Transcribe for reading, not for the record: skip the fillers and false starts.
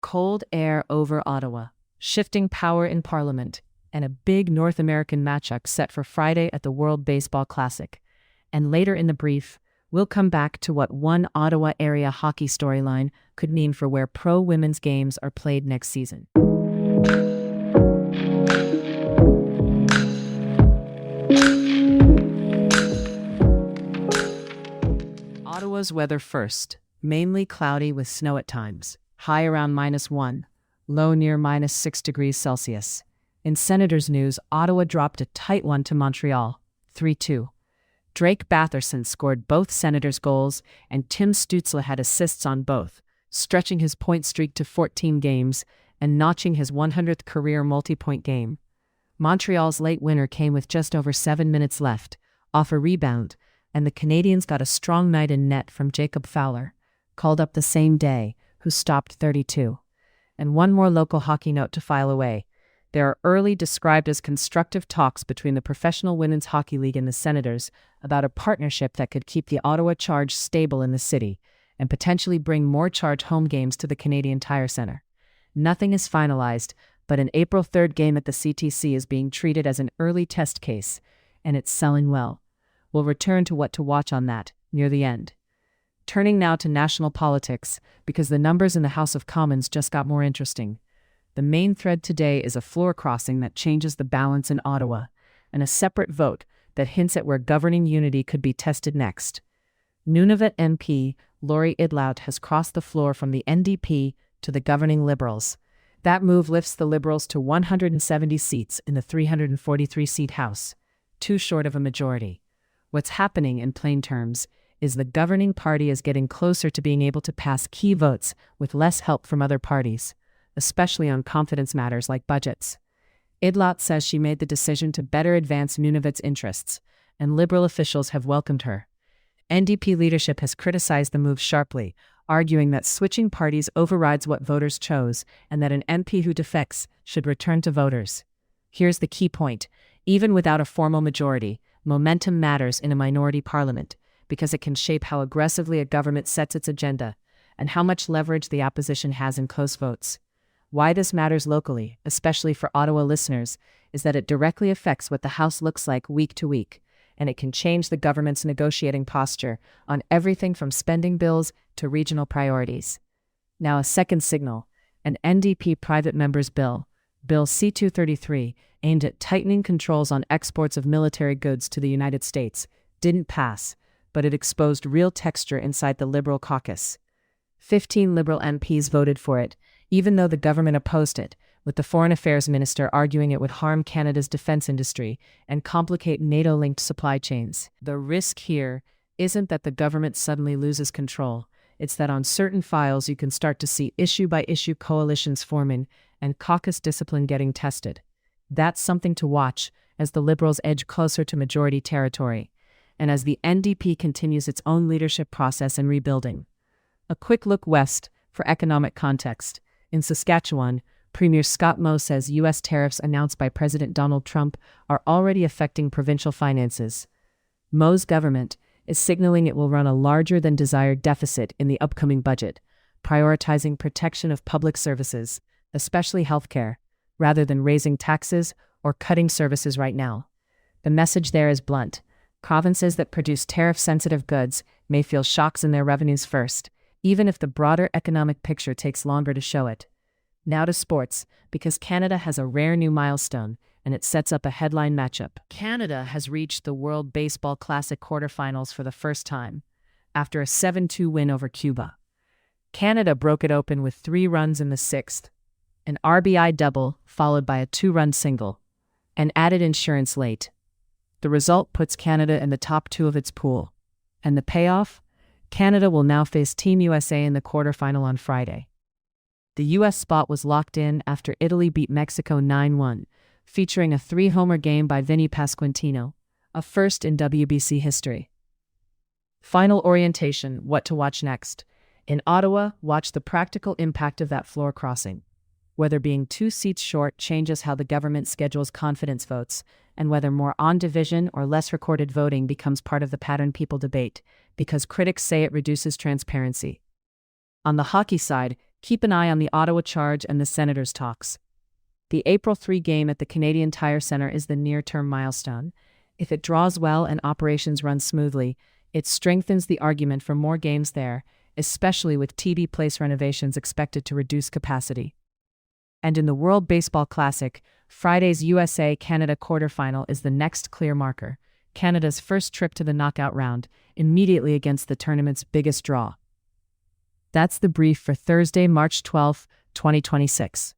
cold air over Ottawa, shifting power in Parliament, and a big North American matchup set for Friday at the World Baseball Classic. And later in the brief, we'll come back to what one Ottawa area hockey storyline could mean for where pro women's games are played next season. Ottawa's weather first, mainly cloudy with snow at times, high around -1, low near -6 degrees Celsius. In Senators news, Ottawa dropped a tight one to Montreal, 3-2. Drake Batherson scored both Senators' goals, and Tim Stützle had assists on both, stretching his point streak to 14 games and notching his 100th career multi-point game. Montreal's late winner came with just over 7 minutes left, off a rebound, and the Canadiens got a strong night in net from Jacob Fowler, called up the same day, who stopped 32. And one more local hockey note to file away. There are early described as constructive talks between the Professional Women's Hockey League and the Senators about a partnership that could keep the Ottawa Charge stable in the city and potentially bring more Charge home games to the Canadian Tire Centre. Nothing is finalized, but an April 3rd game at the CTC is being treated as an early test case, and it's selling well. We'll return to what to watch on that near the end. Turning now to national politics, because the numbers in the House of Commons just got more interesting. The main thread today is a floor crossing that changes the balance in Ottawa, and a separate vote that hints at where governing unity could be tested next. Nunavut MP Laurie Idlout has crossed the floor from the NDP to the governing Liberals. That move lifts the Liberals to 170 seats in the 343-seat House, too short of a majority. What's happening, in plain terms, is the governing party is getting closer to being able to pass key votes with less help from other parties, especially on confidence matters like budgets. Idlout says she made the decision to better advance Nunavut's interests, and Liberal officials have welcomed her. NDP leadership has criticized the move sharply, arguing that switching parties overrides what voters chose and that an MP who defects should return to voters. Here's the key point. Even without a formal majority, momentum matters in a minority parliament because it can shape how aggressively a government sets its agenda and how much leverage the opposition has in close votes. Why this matters locally, especially for Ottawa listeners, is that it directly affects what the House looks like week to week, and it can change the government's negotiating posture on everything from spending bills to regional priorities. Now a second signal, an NDP private member's bill, Bill C-233, aimed at tightening controls on exports of military goods to the United States, didn't pass, but it exposed real texture inside the Liberal caucus. 15 Liberal MPs voted for it, even though the government opposed it, with the Foreign Affairs Minister arguing it would harm Canada's defense industry and complicate NATO-linked supply chains. The risk here isn't that the government suddenly loses control. It's that on certain files you can start to see issue-by-issue coalitions forming and caucus discipline getting tested. That's something to watch as the Liberals edge closer to majority territory, and as the NDP continues its own leadership process and rebuilding. A quick look west for economic context. In Saskatchewan, Premier Scott Moe says U.S. tariffs announced by President Donald Trump are already affecting provincial finances. Moe's government is signaling it will run a larger-than-desired deficit in the upcoming budget, prioritizing protection of public services, especially healthcare, rather than raising taxes or cutting services right now. The message there is blunt. Provinces that produce tariff-sensitive goods may feel shocks in their revenues first, even if the broader economic picture takes longer to show it. Now to sports, because Canada has a rare new milestone, and it sets up a headline matchup. Canada has reached the World Baseball Classic quarterfinals for the first time, after a 7-2 win over Cuba. Canada broke it open with 3 runs in the 6th, an RBI double followed by a 2-run single, and added insurance late. The result puts Canada in the top 2 of its pool. And the payoff? Canada will now face Team USA in the quarterfinal on Friday. The U.S. spot was locked in after Italy beat Mexico 9-1, featuring a 3-homer game by Vinny Pasquantino, a first in WBC history. Final orientation, what to watch next. In Ottawa, watch the practical impact of that floor crossing. Whether being 2 seats short changes how the government schedules confidence votes, and whether more on-division or less recorded voting becomes part of the pattern people debate, because critics say it reduces transparency. On the hockey side, Keep an eye on the Ottawa Charge and the Senators' talks. The April 3 game at the Canadian Tire Centre is the near-term milestone. If it draws well and operations run smoothly, it strengthens the argument for more games there, especially with TD Place renovations expected to reduce capacity. And in the World Baseball Classic, Friday's USA-Canada quarterfinal is the next clear marker, Canada's first trip to the knockout round, immediately against the tournament's biggest draw. That's the brief for Thursday, March 12, 2026.